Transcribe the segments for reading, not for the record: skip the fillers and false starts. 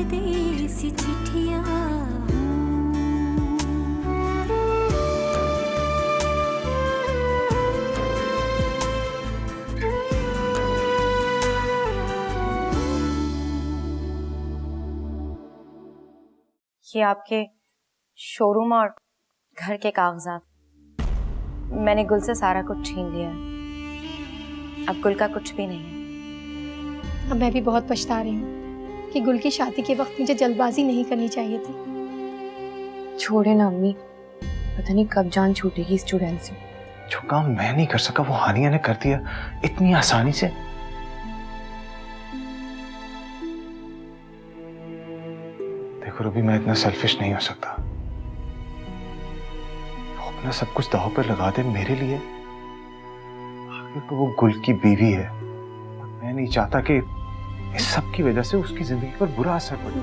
परदेसी चिट्ठियां। ये आपके शोरूम और घर के कागजात। मैंने गुल से सारा कुछ छीन लिया है, अब गुल का कुछ भी नहीं है। अब मैं भी बहुत पछता रही हूँ कि गुल की शादी के वक्त मुझे जल्दबाजी नहीं करनी चाहिए थी। छोड़े ना अम्मी, पता नहीं कब जान छूटेगी इस चुड़ैल से। जो काम मैं नहीं कर सका वो हानिया ने कर दिया इतनी आसानी से। देखो रूबी, मैं इतना सेल्फिश नहीं हो सकता। वो अपना सब कुछ दांव पर लगा दे मेरे लिए। आखिर तो वो गुल की बीवी है और मैं नहीं चाहता कि इस सब की वजह से उसकी जिंदगी पर बुरा असर पड़े।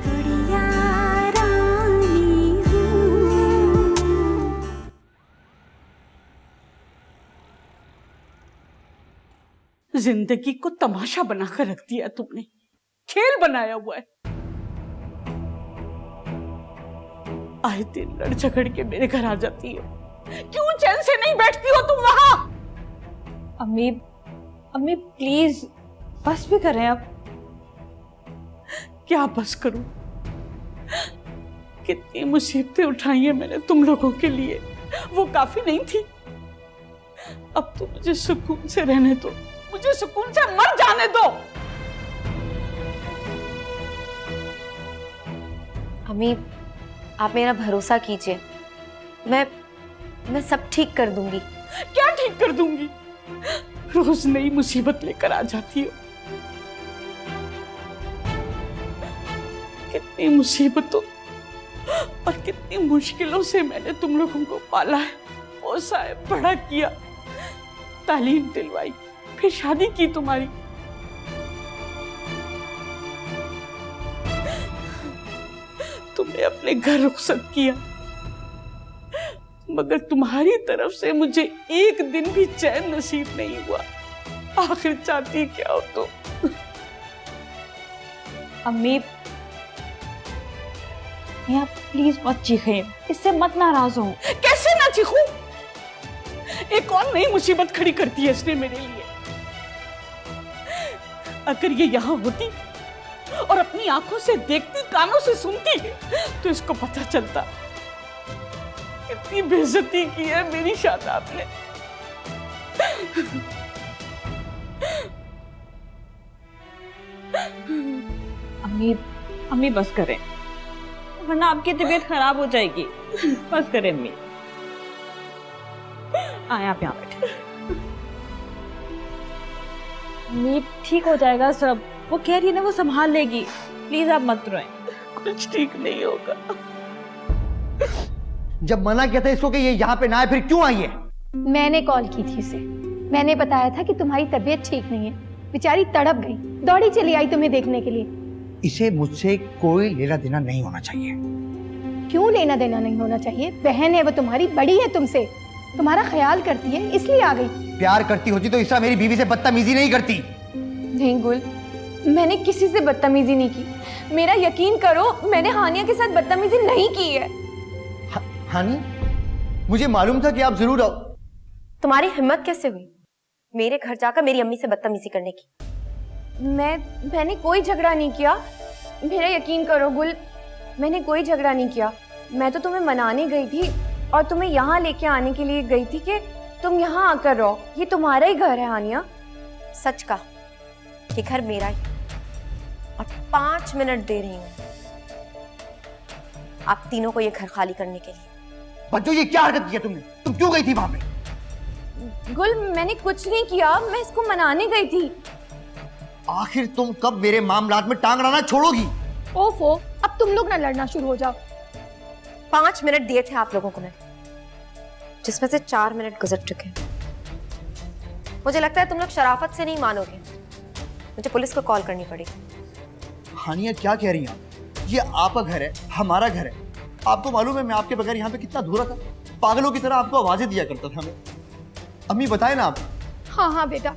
जिंदगी को तमाशा बनाकर रख दिया तुमने, खेल बनाया हुआ है। आए दिन लड़ झगड़ के मेरे घर आ जाती हो, क्यों चैन से नहीं बैठती हो तुम वहां? अम्मी, अम्मी प्लीज बस भी करें अब। क्या बस करूं? कितनी मुसीबतें उठाई हैं मैंने तुम लोगों के लिए, वो काफी नहीं थी? अब तो मुझे सुकून से रहने दो, मुझे सुकून से मर जाने दो। अम्मी, आप मेरा भरोसा कीजिए, मैं सब ठीक कर दूंगी। क्या ठीक कर दूंगी? रोज नई मुसीबत लेकर आ जाती हो। कितनी मुसीबतों और कितनी मुश्किलों से मैंने तुम लोगों को पाला है, पोसा है, बड़ा किया, तालीम दिलवाई, फिर शादी की तुम्हारी। तुमने अपने घर रुखसत किया, मगर तुम्हारी तरफ से मुझे एक दिन भी चैन नसीब नहीं हुआ। आखिर चाहती क्या हो तुम? अम्मी, आप प्लीज मत चीखें, इससे मत नाराज हो। कैसे ना चीखूं? एक और नई मुसीबत खड़ी करती है इसने मेरे लिए। अगर ये यहां होती और अपनी आंखों से देखती, कानों से सुनती तो इसको पता चलता। कितनी बेइज्जती की है मेरी शादाब ने। अम्मी बस करें, वरना आपकी तबीयत खराब हो जाएगी। बस करें अम्मी। आए आप यहाँ बैठे। अम्मी ठीक हो जाएगा सब, वो कह रही है ना, वो संभाल लेगी। प्लीज आप मत रोएं। कुछ ठीक नहीं होगा। जब मना किया था इसको कि ये यहाँ पे ना आए, फिर क्यों आई है? मैंने कॉल की थी उसे, मैंने बताया था कि तुम्हारी तबीयत ठीक नहीं है। बेचारी तड़प गई, दौड़ी चली आई तुम्हें देखने के लिए। इसे मुझसे कोई लेना देना नहीं होना चाहिए। क्यों लेना देना नहीं होना चाहिए? बहन है वो तुम्हारी, बड़ी है तुमसे, तुम्हारा ख्याल करती है इसलिए आ गई। प्यार करती होती तो इसरा मेरी बीवी से बदतमीजी नहीं करती। नहीं गुल, मैंने किसी से बदतमीजी नहीं की। मेरा यकीन करो, मैंने हानिया के साथ बदतमीजी नहीं की है। हानी, मुझे मालूम था कि आप जरूर आओ। तुम्हारी हिम्मत कैसे हुई मेरे घर जाकर मेरी अम्मी से बदतमीजी करने की? मैंने कोई झगड़ा नहीं किया। मेरा यकीन करो गुल, मैंने कोई झगड़ा नहीं किया। मैं तो तुम्हें मनाने गई थी और तुम्हें यहाँ लेके आने के लिए गई थी कि तुम यहाँ आकर रहो। ये तुम्हारा ही घर है हानिया। सच का, ये घर मेरा ही, और 5 मिनट दे रही हूँ आप तीनों को ये घर खाली करने के लिए। बच्चों, ये क्या हरकत किया तुमने? तुम क्यों गई थी वहां पे? गुल, मैंने कुछ नहीं किया, मैं इसको मनाने गई थी। आखिर तुम कब मेरे मामलात में टांग अड़ाना छोड़ोगी? ओफो, अब तुम लोग ना लड़ना शुरू हो जाओ। 5 मिनट दिए थे आप लोगों को मैंने, जिसमें से 4 मिनट गुजर चुके हैं। मुझे लगता है तुम लोग शराफत से नहीं मानोगे, मुझे पुलिस को कॉल करनी पड़ेगी। हानिया, क्या कह रही हैं आप? ये आपका घर है, हमारा घर है। आपको मालूम है मैं आपके बगैर यहाँ पे कितना अधूरा था? पागलों की तरह आपको आवाजें दिया करता था मैं। अम्मी बताए ना आप। हाँ हाँ बेटा,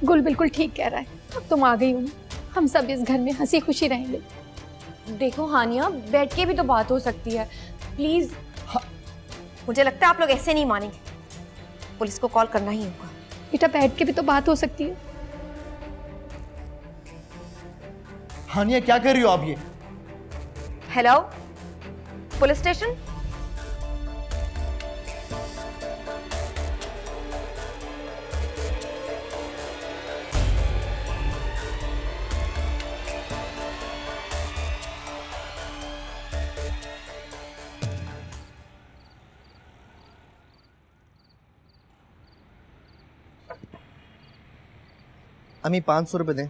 गुल बिल्कुल ठीक कह रहा है। अब तुम आ गई हो, हम सब इस घर में हंसी खुशी रहेंगे। देखो हानिया, बैठ के भी तो बात हो सकती है, प्लीज। मुझे लगता है आप लोग ऐसे नहीं मानेंगे, पुलिस को कॉल करना ही होगा। बेटा बैठ के भी तो बात हो सकती है। हानिया क्या कर रही हो आप ये? Hello, police station. अम्मी 500 रुपए दें।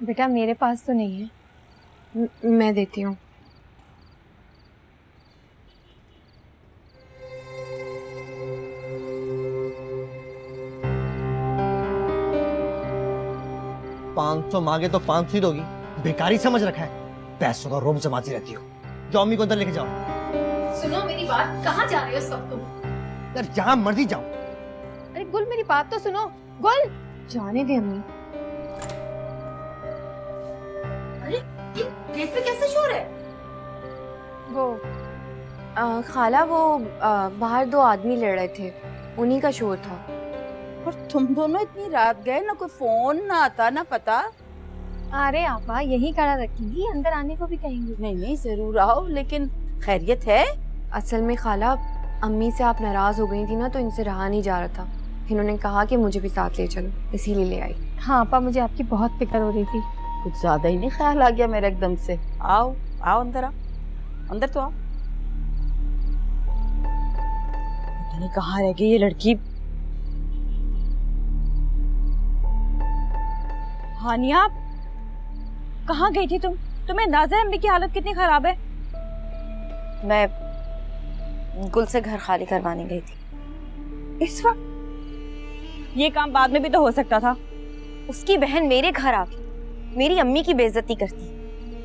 बेटा मेरे पास तो नहीं है। मैं देती हूँ। पाँच सौ मांगे तो 500 ही दोगी? बेकारी समझ रखा है, पैसों का रोब जमाती रहती हो। जाओ अम्मी को अंदर लेके जाओ। सुनो मेरी बात, कहाँ जा रहे हो सब तुम? यार जहां मर्जी जाओ। अरे गुल मेरी बात तो सुनो। गुल, जाने दे अम्मी। गेट पे कैसे शोर है? वो खाला, वो बाहर 2 आदमी लड़ रहे थे, उन्हीं का शोर था। और तुम दोनों इतनी रात गए, ना कोई फोन ना आता ना पता। अरे आपा यही खड़ा रखेंगी, अंदर आने को भी कहेंगी। नहीं नहीं जरूर आओ, लेकिन खैरियत है? असल में खाला, अम्मी से आप नाराज हो गई थी ना, तो इनसे रहा नहीं जा रहा था। इन्होंने कहा कि मुझे भी साथ ले चलो, इसीलिए ले आई। हाँ आपा, मुझे आपकी बहुत फिक्र हो रही थी। कुछ ज्यादा ही नहीं ख्याल आ गया मेरा एकदम से। आओ आओ अंदर आओ, अंदर तो आओ। पता नहीं कहाँ रह गई ये लड़की। हानिया कहाँ गई थी तुम? तुम्हें अंदाजा है अम्मी की हालत कितनी खराब है? मैं गुल से घर खाली करवाने गई थी। इस वक्त? ये काम बाद में भी तो हो सकता था। उसकी बहन मेरे घर आके मेरी अम्मी की बेइज्जती करती,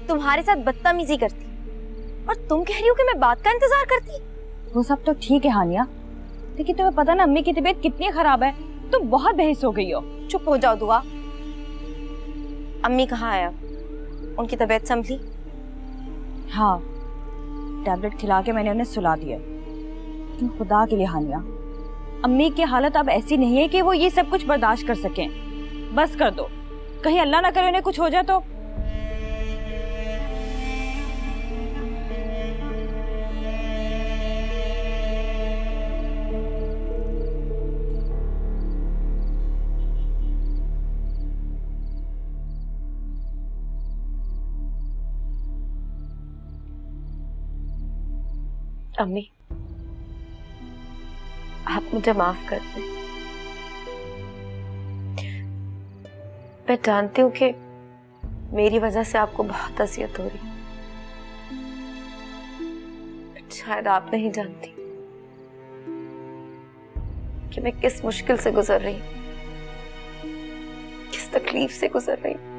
तुम्हारे साथ बदतमीजी करती, और तुम कह रही हो कि मैं बात का इंतजार करती? वो सब तो ठीक है हानिया, लेकिन तुम्हें पता ना अम्मी की तबीयत कितनी खराब है। तुम बहुत बहस हो गई हो। चुप हो जाओ दुआ। अम्मी कहाँ है अब? उनकी तबीयत संभली? हाँ, टैबलेट खिला के मैंने उन्हें सुला दिया। लेकिन खुदा के लिए हानिया, अम्मी की हालत अब ऐसी नहीं है कि वो ये सब कुछ बर्दाश्त कर सकें। बस कर दो, कहीं अल्लाह ना करे उन्हें कुछ हो जाए तो। अम्मी, आप मुझे माफ कर दें। मैं जानती हूँ कि मेरी वजह से आपको बहुत अजियत हो रही, शायद आप नहीं जानती कि मैं किस मुश्किल से गुजर रही हूँ, किस तकलीफ से गुजर रही हूँ।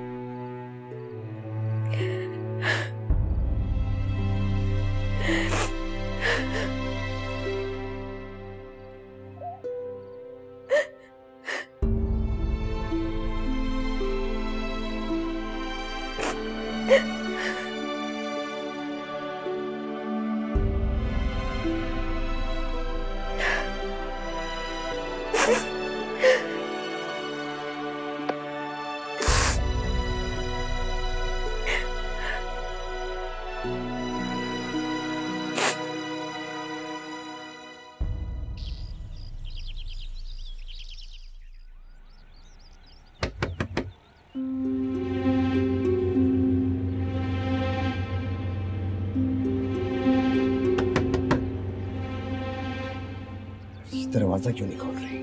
दरवाजा क्यों नहीं खोल रही?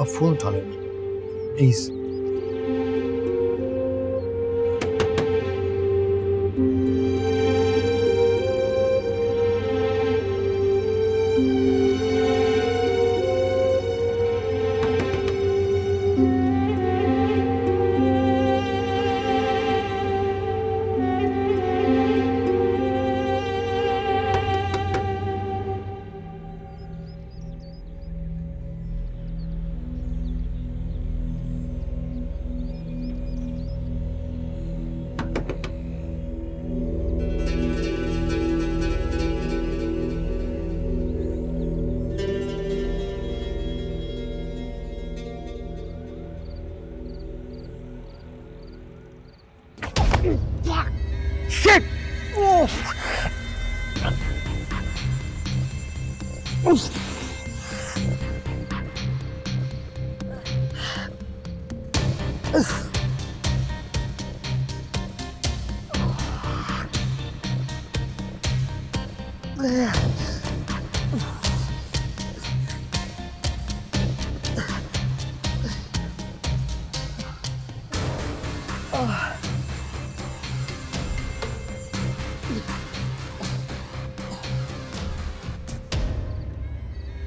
अब फोन उठा लेना प्लीज। शिट!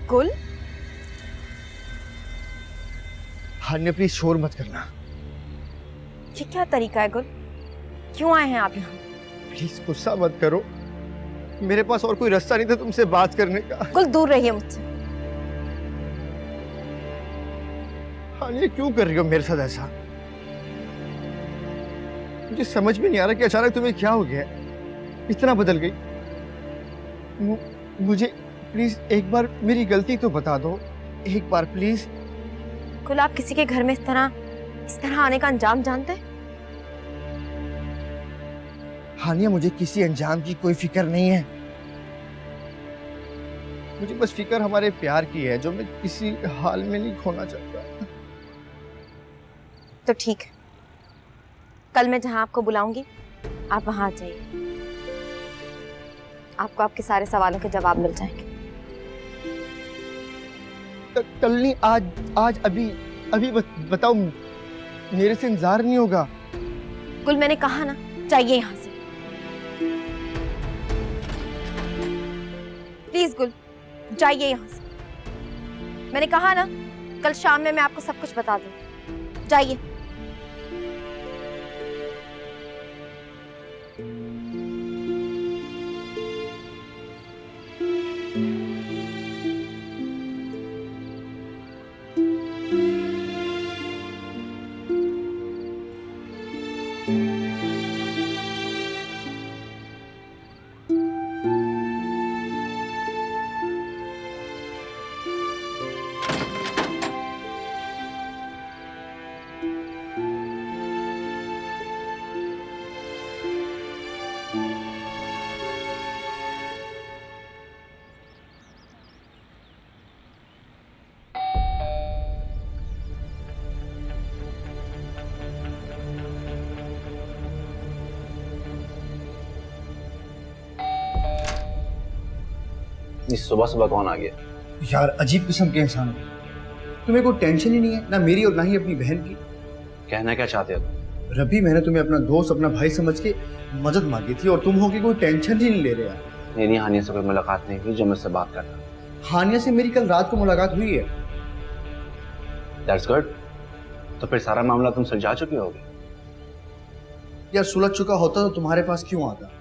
गुल, हान्या प्लीज शोर मत करना। ये क्या तरीका है गुल? क्यों आए हैं आप यहाँ? प्लीज गुस्सा मत करो, मेरे पास और कोई रास्ता नहीं था तुमसे बात करने का। गुल, दूर रहिए मुझसे। हान्या क्यों कर रही हो मेरे साथ ऐसा? मुझे समझ में नहीं आ रहा कि अचानक तुम्हें क्या हो गया, इतना बदल गई। मुझे प्लीज एक बार मेरी गलती तो बता दो, एक बार प्लीज। गुल, आप किसी के घर में इस तरह आने का अंजाम जानते हैं? हानिया, मुझे किसी अंजाम की कोई फिक्र नहीं है। मुझे बस फिक्र हमारे प्यार की है, जो मैं किसी हाल में नहीं खोना चाहता। तो ठीक है, कल मैं जहां आपको बुलाऊंगी आप वहां आ जाइए। आपको आपके सारे सवालों के जवाब मिल जाएंगे। कल नहीं, आज अभी बताओ, मेरे से इंतजार नहीं होगा। गुल, मैंने कहा ना, जाइए यहाँ से। प्लीज गुल, जाइए यहाँ से। मैंने कहा ना, कल शाम में मैं आपको सब कुछ बता दूँ। जाइए। इस सुबह सुबह कौन आ गया? यार अजीब किस्म के इंसान हो, तुम्हें कोई टेंशन ही नहीं है, ना मेरी और ना ही अपनी बहन की। कहना क्या चाहते हो? रबी, मैंने तुम्हें अपना दोस्त, अपना भाई समझ के मदद मांगी थी और तुम हो कि कोई टेंशन ही नहीं ले रहे यार। मेरी हानिया से कोई मुलाकात नहीं हुई जो मुझसे बात करता। हानिया से मेरी कल रात को मुलाकात हुई है। That's good. तो फिर सारा मामला तुम सुलझा चुके होगे। यार सुलझ चुका होता तो तुम्हारे पास क्यों आता?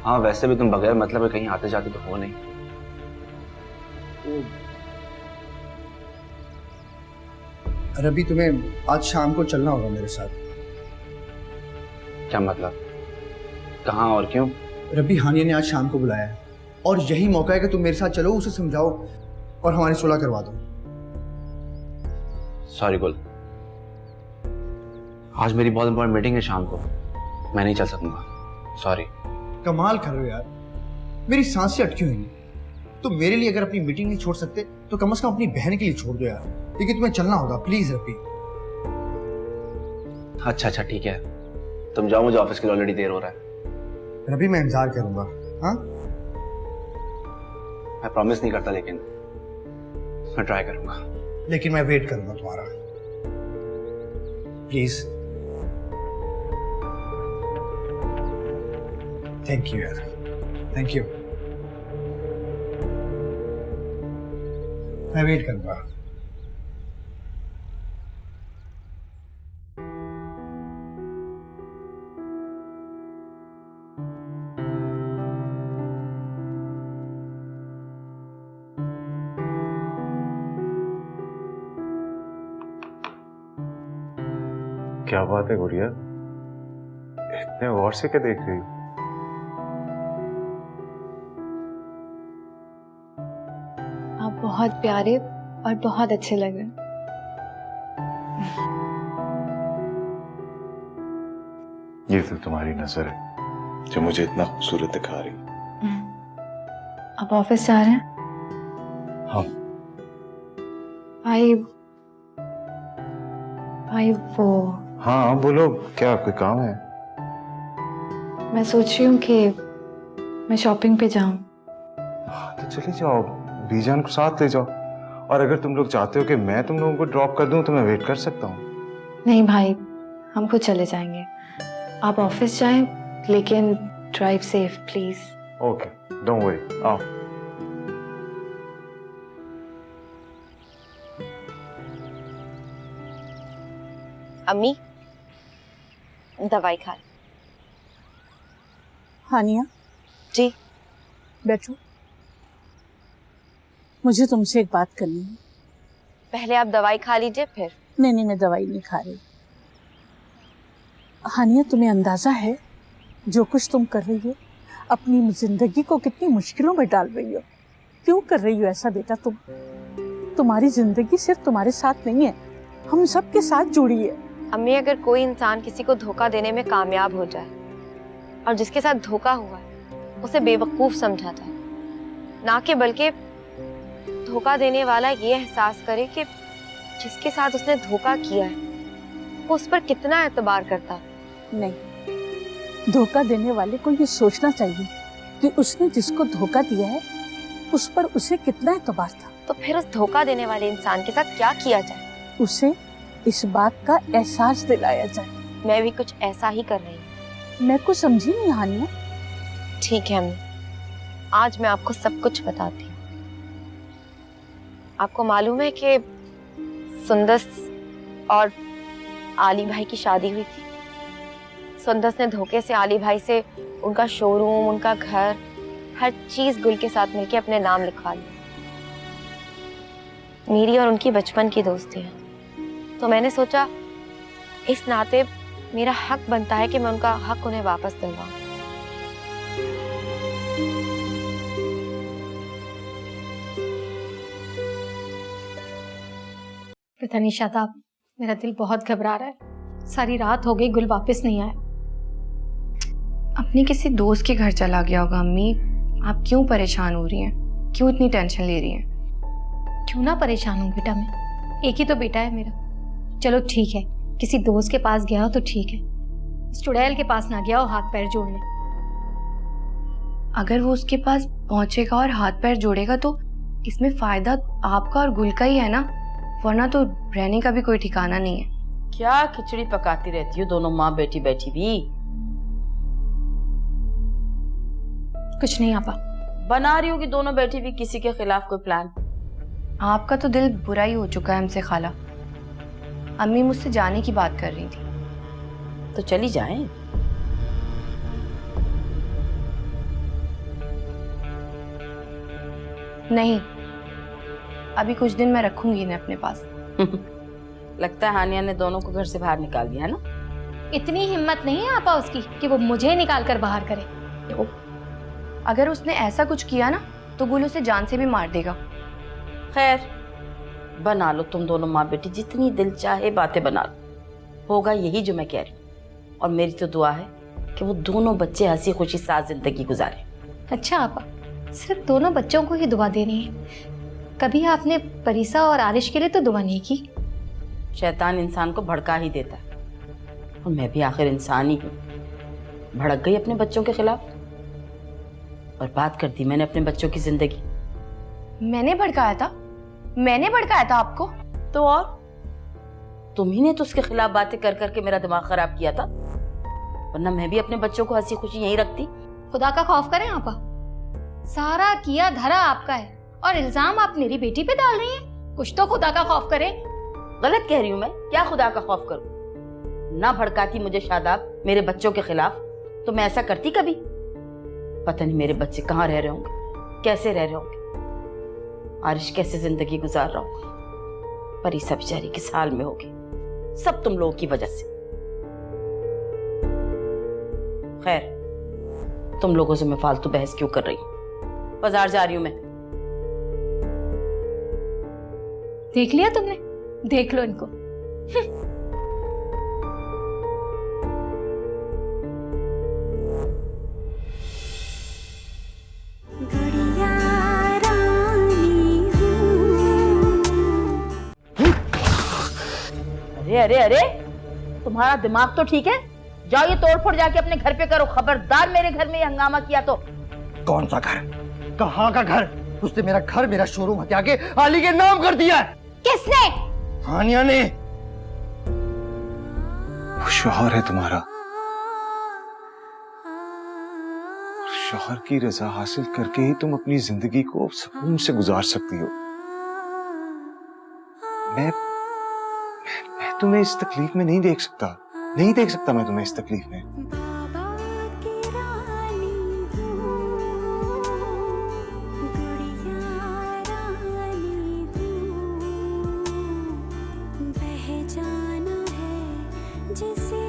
हाँ, वैसे भी तुम बगैर मतलब कहीं आते जाते तो हो नहीं। रबी, तुम्हें आज शाम को चलना होगा मेरे साथ। क्या मतलब? कहाँ और क्यों? रबी, हानिया ने आज शाम को बुलाया है और यही मौका है कि तुम मेरे साथ चलो, उसे समझाओ और हमारी सुलह करवा दो। सॉरी गुल, आज मेरी बहुत इंपॉर्टेंट मीटिंग है शाम को, मैं नहीं चल सकूंगा। सॉरी। कमाल कर रहे हो यार, मेरी सांसें अटकी हुई हैं। तुम मेरे लिए अगर अपनी मीटिंग नहीं छोड़ सकते तो कम से कम अपनी बहन के लिए छोड़ दो यार, लेकिन तुम्हें चलना होगा। प्लीज रबी। अच्छा ठीक है, तुम जाओ, मुझे ऑफिस के लिए ऑलरेडी देर हो रहा है। रबी, मैं इंतजार करूंगा। हाँ, मैं प्रॉमिस नहीं करता, लेकिन मैं ट्राई करूंगा। लेकिन मैं वेट करूंगा तुम्हारा। प्लीज। थैंक यू यार, थैंक यू। मैं वेट करूंगा। क्या बात है गुड़िया, इतने गौर से क्या देख रही हो? आप बहुत प्यारे और बहुत अच्छे लग रहे हैं। ये तो तुम्हारी नजर है जो मुझे इतना खूबसूरत दिखा रही। आप ऑफिस जा रहे हैं? हाँ। भाई वो हाँ बोलो, क्या कोई काम है? मैं सोच रही हूँ कि मैं शॉपिंग पे जाऊं। तो चले जाओ, बीजान को साथ ले जाओ। और अगर तुम लोग चाहते हो कि मैं तुम लोगों को ड्रॉप कर दूं तो मैं वेट कर सकता हूँ। नहीं भाई, हम खुद चले जाएंगे। आप ऑफिस जाएं, लेकिन drive safe please. Okay, don't worry, आओ। अम्मी दवाई खा। हानिया जी बैठो, मुझे तुमसे एक बात करनी है। पहले आप दवाई खा लीजिए फिर। नहीं, मैं दवाई नहीं खा रही। हानिया, तुम्हें अंदाजा है जो कुछ तुम कर रही हो, अपनी जिंदगी को कितनी मुश्किलों में डाल रही हो? क्यों कर रही हो ऐसा बेटा? तुम्हारी जिंदगी सिर्फ तुम्हारे साथ नहीं है, हम सब के साथ जुड़ी है। अम्मी, अगर कोई इंसान किसी को धोखा देने में कामयाब हो जाए और जिसके साथ धोखा हुआ है उसे बेवकूफ समझा जाए, ना कि बल्कि धोखा देने वाला ये एहसास करे कि जिसके साथ उसने धोखा किया है वो उस पर कितना एतबार करता है। नहीं, धोखा देने वाले को ये सोचना चाहिए कि उसने जिसको धोखा दिया है उस पर उसे कितना एतबार था। तो फिर उस धोखा देने वाले इंसान के साथ क्या किया जाए? उसे इस बात का एहसास दिलाया जाए। मैं भी कुछ ऐसा ही कर रही हूँ। मैं कुछ समझी नहीं हानिया। ठीक है अम्मी, आज मैं आपको सब कुछ बताती हूँ। आपको मालूम है कि सुंदस और आली भाई की शादी हुई थी। सुंदस ने धोखे से आली भाई से उनका शोरूम, उनका घर, हर चीज गुल के साथ मिलके अपने नाम लिखवा ली। मेरी और उनकी बचपन की दोस्ती है, तो मैंने सोचा इस नाते मेरा हक बनता है कि मैं उनका हक उन्हें वापस दिलवाऊं। पता नहीं शादाब, मेरा दिल बहुत घबरा रहा है। सारी रात हो गई, गुल वापस नहीं आया। अपने किसी दोस्त के घर चला गया होगा। अम्मी, आप क्यों परेशान हो रही हैं? क्यों इतनी टेंशन ले रही हैं? क्यों ना परेशान हूँ बेटा, मैं एक ही तो बेटा है मेरा। चलो ठीक है, किसी दोस्त के पास गया हो तो ठीक है, इस चुड़ैल के पास ना गया हो हाथ पैर जोड़ने। अगर वो उसके पास पहुंचेगा और हाथ पैर जोड़ेगा तो इसमें फायदा आपका और गुल का ही है ना, वरना तो रहने का भी कोई ठिकाना नहीं है। क्या खिचड़ी पकाती रहती हो दोनों माँ बेटी बैठी भी? कुछ नहीं आपा। बना रही होगी दोनों बैठी भी किसी के खिलाफ कोई प्लान। आपका तो दिल बुरा ही हो चुका है हमसे खाला। अम्मी मुझसे जाने की बात कर रही थी। तो चली जाएं। नहीं, अभी कुछ दिन मैं रखूंगी इन्हें अपने पास। लगता है हानिया ने दोनों को घर से बाहर निकाल दिया है ना? इतनी हिम्मत नहीं है आपा उसकी कि वो मुझे निकाल कर बाहर करे। अगर उसने ऐसा कुछ किया ना तो गुल उसे जान से भी मार देगा। खैर, बना लो तुम दोनों माँ बेटी जितनी दिल चाहे बातें बना लो, होगा यही जो मैं कह रही हूँ। और मेरी तो दुआ है कि वो दोनों बच्चे हंसी खुशी साथ जिंदगी गुजारे। अच्छा आपा, सिर्फ दोनों बच्चों को ही दुआ देनी है? कभी आपने परिसा और आरिश के लिए तो दुआ नहीं की? शैतान इंसान को भड़का ही देता है, और मैं भी आखिर इंसान ही हूँ। भड़क गई अपने बच्चों के खिलाफ, बर्बाद कर दी मैंने अपने बच्चों की जिंदगी। मैंने भड़काया था? मैंने भड़काया था आपको? तो और तुम ही ने तो उसके खिलाफ बातें कर करके मेरा दिमाग खराब किया था, वरना मैं भी अपने बच्चों को हंसी खुशी यहीं रखती। खुदा का खौफ करें आपा, सारा किया धरा आपका है और इल्जाम आप मेरी बेटी पे डाल रही हैं। कुछ तो खुदा का खौफ करें। गलत कह रही हूं मैं? क्या खुदा का खौफ करूं? ना भड़काती मुझे शादाब मेरे बच्चों के खिलाफ तो मैं ऐसा करती कभी? पता नहीं मेरे बच्चे कहाँ रह रहे होंगे, कैसे रह रहे होंगे, आरिश कैसे जिंदगी गुजार रहा होगा, परिसा बेचारी किस हाल में होगी, सब तुम लोगों की वजह से। खैर, तुम लोगों से मैं फालतू बहस क्यों कर रही हूं? बाजार जा रही हूं मैं। देख लिया तुमने? देख लो इनको। अरे अरे अरे, तुम्हारा दिमाग तो ठीक है? जाओ ये तोड़फोड़ जाके अपने घर पे करो, खबरदार मेरे घर में ये हंगामा किया तो। कौन सा घर? कहाँ का घर? उसने मेरा घर, मेरा शोरूम हत्या के आली के नाम कर दिया है। किसने? हानिया ने। वो शौहर है तुम्हारा, शौहर की रजा हासिल करके ही तुम अपनी जिंदगी को सुकून से गुजार सकती हो। मैं तुम्हें इस तकलीफ में नहीं देख सकता, नहीं देख सकता मैं तुम्हें इस तकलीफ में। बाबा की रानी हूँ, गुड़िया रानी हूँ, बह जाना है जिसे